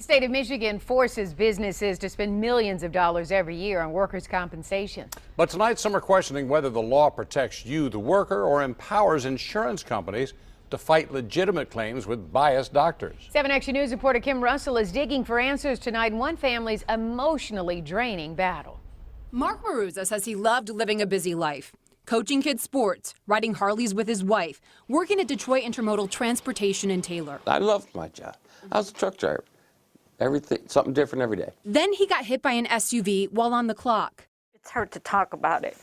The state of Michigan forces businesses to spend millions of dollars every year on workers' compensation. But tonight, some are questioning whether the law protects you, the worker, or empowers insurance companies to fight legitimate claims with biased doctors. 7 Action News reporter Kim Russell is digging for answers tonight in one family's emotionally draining battle. Mark Maruza says he loved living a busy life, coaching kids sports, riding Harleys with his wife, working at Detroit Intermodal Transportation in Taylor. I loved my job. I was a truck driver. Everything, something different every day. Then he got hit by an SUV while on the clock. It's hard to talk about it.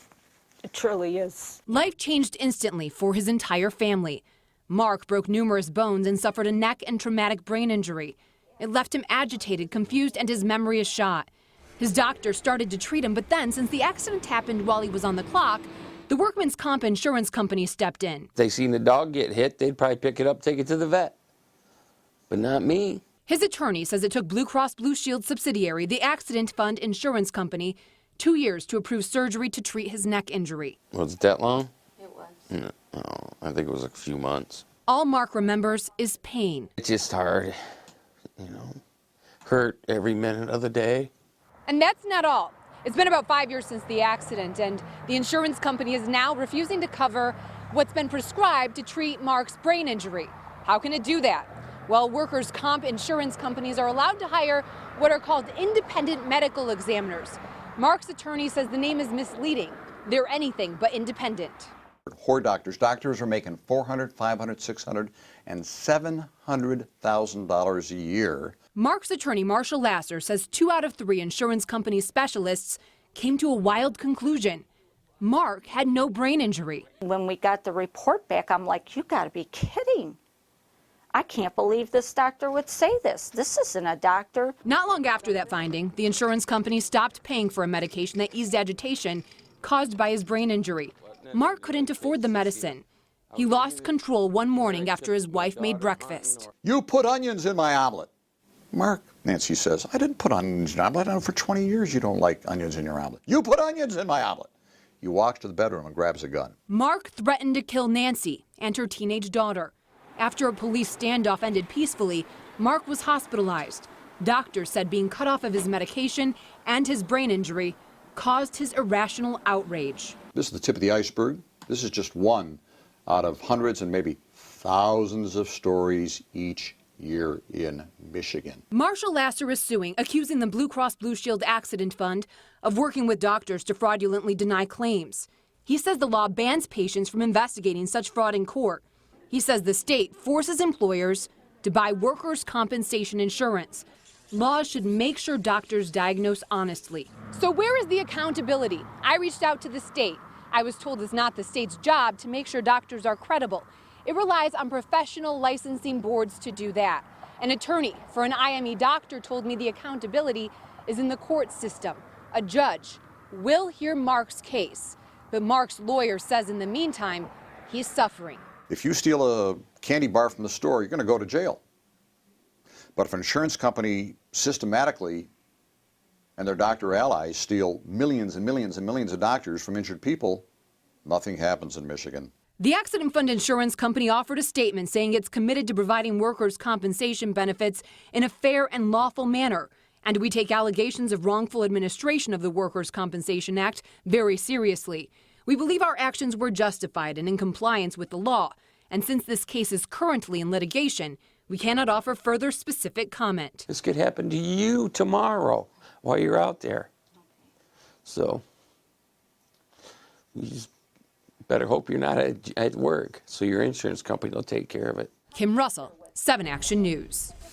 It truly is. Life changed instantly for his entire family. Mark broke numerous bones and suffered a neck and traumatic brain injury. It left him agitated, confused, and his memory is shot. His doctor started to treat him, but then, since the accident happened while he was on the clock, the workman's comp insurance company stepped in. If they seen the dog get hit, they'd probably pick it up, take it to the vet. But not me. His attorney says it took Blue Cross Blue Shield subsidiary, the Accident Fund Insurance Company, 2 years to approve surgery to treat his neck injury. Was it that long? It was. No, I think it was a few months. All Mark remembers is pain. It's just hard, hurt every minute of the day. And that's not all. It's been about 5 years since the accident, and the insurance company is now refusing to cover what's been prescribed to treat Mark's brain injury. How can it do that? Well, workers' comp insurance companies are allowed to hire what are called independent medical examiners. Mark's attorney says the name is misleading. They're anything but independent. Whore doctors. Doctors are making $400, $500, $600, and $700,000 a year. Mark's attorney, Marshall Lasser, says 2 out of 3 insurance company specialists came to a wild conclusion. Mark had no brain injury. When we got the report back, I'm like, you got to be kidding. I can't believe this doctor would say this. This isn't a doctor. Not long after that finding, the insurance company stopped paying for a medication that eased agitation caused by his brain injury. Mark couldn't afford the medicine. He lost control one morning after his wife made breakfast. You put onions in my omelet. Mark, Nancy says, I didn't put onions in your omelet. I know for 20 years you don't like onions in your omelet. You put onions in my omelet. He walks to the bedroom and grabs a gun. Mark threatened to kill Nancy and her teenage daughter. After a police standoff ended peacefully, Mark was hospitalized. Doctors said being cut off of his medication and his brain injury caused his irrational outrage. This is the tip of the iceberg. This is just one out of hundreds and maybe thousands of stories each year in Michigan. Marshall Lasser is suing, accusing the Blue Cross Blue Shield Accident Fund of working with doctors to fraudulently deny claims. He says the law bans patients from investigating such fraud in court. He says the state forces employers to buy workers' compensation insurance. Laws should make sure doctors diagnose honestly. So where is the accountability? I reached out to the state. I was told it's not the state's job to make sure doctors are credible. It relies on professional licensing boards to do that. An attorney for an IME doctor told me the accountability is in the court system. A judge will hear Mark's case, but Mark's lawyer says in the meantime, he's suffering. If you steal a candy bar from the store, you're going to go to jail. But if an insurance company systematically and their doctor allies steal millions and millions and millions of doctors from injured people, nothing happens in Michigan. The Accident Fund Insurance Company offered a statement saying it's committed to providing workers' compensation benefits in a fair and lawful manner. And we take allegations of wrongful administration of the Workers' Compensation Act very seriously. We believe our actions were justified and in compliance with the law. And since this case is currently in litigation, we cannot offer further specific comment. This could happen to you tomorrow while you're out there. So you just better hope you're not at work so your insurance company will take care of it. Kim Russell, 7 Action News.